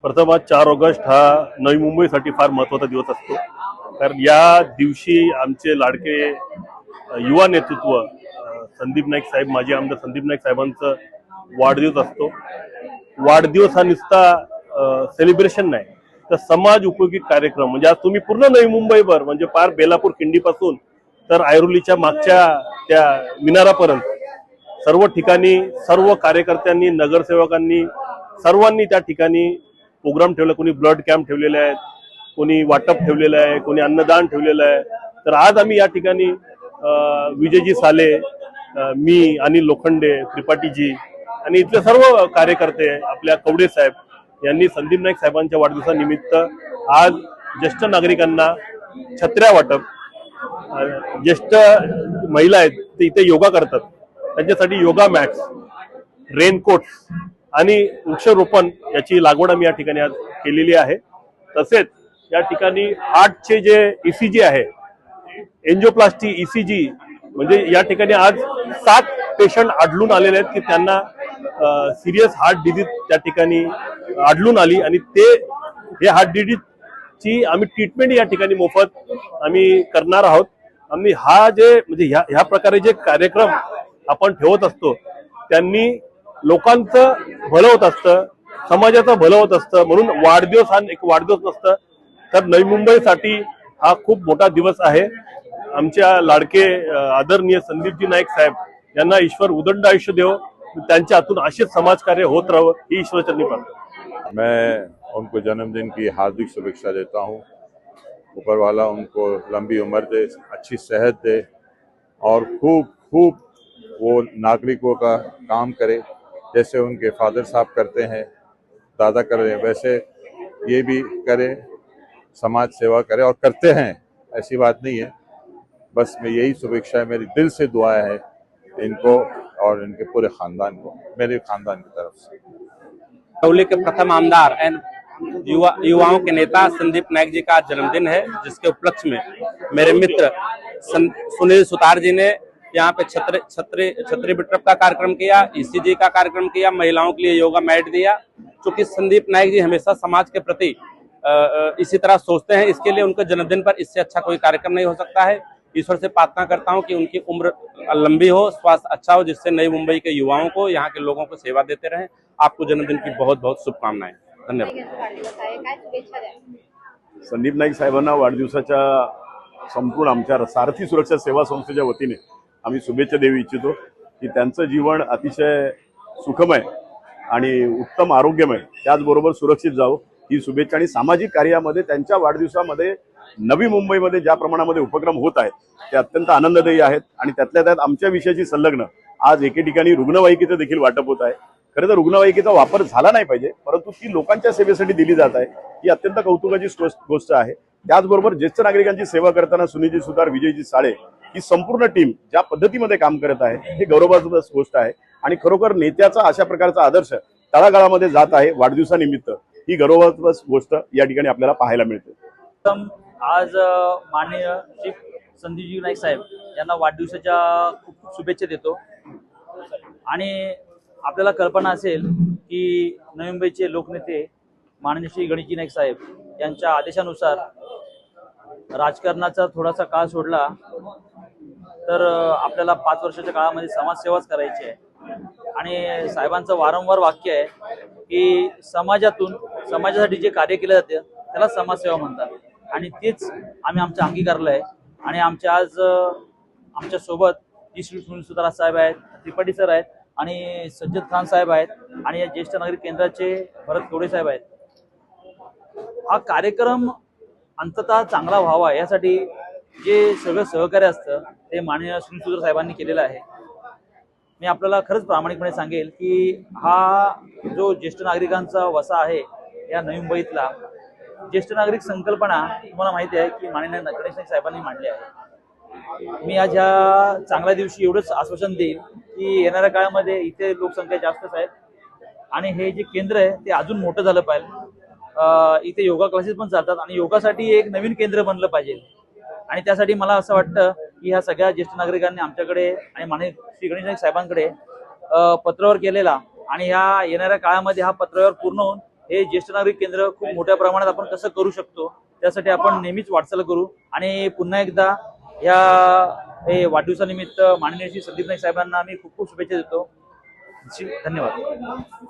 प्रथम आज 4 ऑगस्ट हा नवी मुंबईसाठी फार महत्त्वाचा दिवस असतो, कारण या दिवशी आमचे लाडके युवा नेतृत्व संदीप नाईक साहेब, माजी आमदार संदीप नाईक साहेबांचा वाढदिवस असतो। वाढदिवस हा नुसता सेलिब्रेशन नाही, तर समाज उपयोगी कार्यक्रम म्हणजे आज तुम्ही पूर्ण नवी मुंबईभर म्हणजे पार बेलापूर खिंडीपासून तर ऐरोलीच्या मागच्या त्या मिनारापर्यंत सर्व ठिकाणी सर्व कार्यकर्त्यांनी, नगरसेवकांनी, सर्वांनी त्या ठिकाणी प्रोग्राम ठेवला। कोणी ब्लड कॅम्प ठेवलेले आहेत, कोणी वाटप ठेवलेलं आहे, कोणी अन्नदान ठेवलेलं आहे। तर आज आम्ही या ठिकाणी विजयजी साले, मी, अनिल लोखंडे, त्रिपाठीजी आणि इथले सर्व कार्यकर्ते, आपल्या कवडे साहेब यांनी संदीप नाईक साहेबांच्या वाढदिवसानिमित्त आज ज्येष्ठ नागरिकांना छत्र्या वाटप, ज्येष्ठ महिला आहेत ते इथे योगा करतात त्यांच्यासाठी योगा मॅट्स, रेनकोट्स आणि वृक्षारोपण याची लागवड आम्ही या ठिकाणी आज केलेली आहे। तसेच या ठिकाणी हार्टचे जे ईसीजी आहे, एंजिओप्लास्टी ईसीजी, म्हणजे या ठिकाणी आज 7 पेशंट आढळून आलेले आहेत की त्यांना सिरियस हार्ट डिजीज त्या ठिकाणी आढळून आली आणि हे हार्ट डिजीजची आम्ही ट्रीटमेंट या ठिकाणी मोफत आम्ही करणार आहोत। आम्ही हा जे म्हणजे ह्या प्रकारे जे कार्यक्रम आपण ठेवत असतो त्यांनी लोकांचं भलं होत असतं, समाजाचं भलं होत असतं। म्हणून वाढदिवस हा एक वाढदिवस नसतं, तर नवी मुंबईसाठी हा खूप मोठा दिवस आहे। आमच्या लाडके आदरणीय संदीपजी नाईक साहेब यांना ईश्वर उदंड आयुष्य देव, त्यांच्या हातून असेच समाजकार्य होत राहावं ही ईश्वरचरणी प्रार्थना। मैं उनको जन्मदिन की हार्दिक शुभेच्छा देता हूँ। ऊपर वाला उनको लंबी उम्र दे, अच्छी सेहत दे और खूब खूब वो नागरिकों का काम करे, जैसे उनके फादर साहब करते हैं, दादा कर रहे हैं, वैसे ये भी करे, समाज सेवा करे और करते हैं, ऐसी बात नहीं है। बस मैं यही शुभेच्छा है, मेरी दिल से दुआ है इनको और इनके पूरे खानदान को, मेरे खानदान की तरफ से। ऐरोली के प्रथम आमदार एंड युवाओं के नेता संदीप नाइक जी का जन्मदिन है, जिसके उपलक्ष्य में मेरे मित्र सुनील सुतार जी ने यहाँ पे छतरी वितरण का कार्यक्रम किया, ईसीजी का कार्यक्रम किया, महिलाओं के लिए योगा मैट दिया। क्योंकि संदीप नाइक जी हमेशा समाज के प्रति इसी तरह सोचते हैं, इसके लिए उनके जन्मदिन पर इससे अच्छा कोई कार्यक्रम नहीं हो सकता है। ईश्वर से प्रार्थना करता हूं कि उनकी उम्र लंबी हो, स्वास्थ्य अच्छा हो, जिससे नई मुंबई के युवाओं को, यहाँ के लोगों को सेवा देते रहें। आपको जन्मदिन की बहुत बहुत शुभकामनाएं। धन्यवाद। संदीप नाईक साहेबांना वाढदिवसाच्या संपूर्ण आमच्या सारथी सुरक्षा सेवा संस्थेच्या वतीने आम्ही शुभेच्छा देऊ इच्छितो की त्यांचं जीवन अतिशय सुखमय आणि उत्तम आरोग्यमय, त्याचबरोबर सुरक्षित जावो ही शुभेच्छा। आणि सामाजिक कार्यामध्ये त्यांच्या वाढदिवसामध्ये नवी मुंबईमध्ये ज्या प्रमाणामध्ये उपक्रम होत आहेत ते अत्यंत आनंददायी आहेत आणि त्यातल्या त्यात आमच्या विषयाची संलग्न आज एके ठिकाणी रुग्णवाहिकेचं देखील वाटप होत आहे। खरं तर रुग्णवाहिकेचा वापर झाला नाही पाहिजे, परंतु ती लोकांच्या सेवेसाठी दिली जात आहे, ही अत्यंत कौतुकाची गोष्ट आहे। त्याचबरोबर ज्येष्ठ नागरिकांची सेवा करताना सुनीलजी सुतार, विजयजी साळे ही संपूर्ण टीम ज्या पद्धतीमध्ये काम करत आहे हे गौरवास्पद गोष्ट आहे आणि खरोखर नेत्याचा अशा प्रकारचा आदर्श तळागाळामध्ये जात आहे वाढदिवसानिमित्त, ही गौरवास्पद गोष्ट या ठिकाणी आपल्याला पाहायला मिळते। आज माननीय श्री संदीपजी नाईक साहेब यांना वाढदिवसाच्या खूप खूप शुभेच्छा देतो। आणि आपल्याला कल्पना असेल की नवी मुंबईचे लोकनेते माननीय श्री गणेशजी नाईक साहेब यांच्या आदेशानुसार राजकारणाचा थोडासा काळ सोडला तर आपल्याला 5 वर्षाच्या काळामध्ये समाजसेवाच करायची आहे। आणि साहेबांचं वारंवार वाक्य आहे की समाजासाठी जे कार्य केलं जाते त्याला समाजसेवा म्हणतात, आणि तेच आम्ही आमच्या अंगीकारलं आहे। आणि आमच्या सोबत जी श्री सुनील सुतार साहेब आहेत, त्रिपाठी सर आहेत आणि सज्जद खान साहेब आहेत आणि या ज्येष्ठ नागरिक केंद्राचे भरत कवडे साहेब आहेत। हा कार्यक्रम अंततः चांगला व्हावा यासाठी जे सगळं सहकार्य असतं ते माननीय सुनील सुतार साहेबांनी केलेलं आहे। मी आपल्याला खरंच प्रामाणिकपणे सांगेल की हा जो ज्येष्ठ नागरिकांचा वसा आहे या नवी मुंबईतला, ज्येष्ठ नागरिक संकल्पना तुम्हाला माहिती आहे की माननीय गणेश नाईक साहेबांनी मांडली आहे। मी आज ह्या चांगल्या दिवशी एवढंच आश्वासन देईल की येणाऱ्या काळामध्ये इथे लोकसंख्या जास्तच आहे आणि हे जे केंद्र आहे ते अजून मोठं झालं पाहिजे। इथे योगा क्लासेस पण चालतात आणि योगासाठी एक नवीन केंद्र बनलं पाहिजे। आणि त्यासाठी मला असं वाटतं की ह्या सगळ्या ज्येष्ठ नागरिकांनी आमच्याकडे आणि माननीय श्री गणेश नाईक साहेबांकडे पत्रावर केलेला आणि ह्या येणाऱ्या काळामध्ये हा पत्रावर पूर्ण होऊन हे ज्येष्ठ नागरिक केंद्र खूप मोठ्या प्रमाणात आपण कसं करू शकतो त्यासाठी आपण नेहमीच वाटचाल करू. आणि पुन्हा एकदा या वाढदिवसानिमित्त माननीय श्री संदीप नाईक साहेबांना आम्ही खूप खूप शुभेच्छा देतो. धन्यवाद.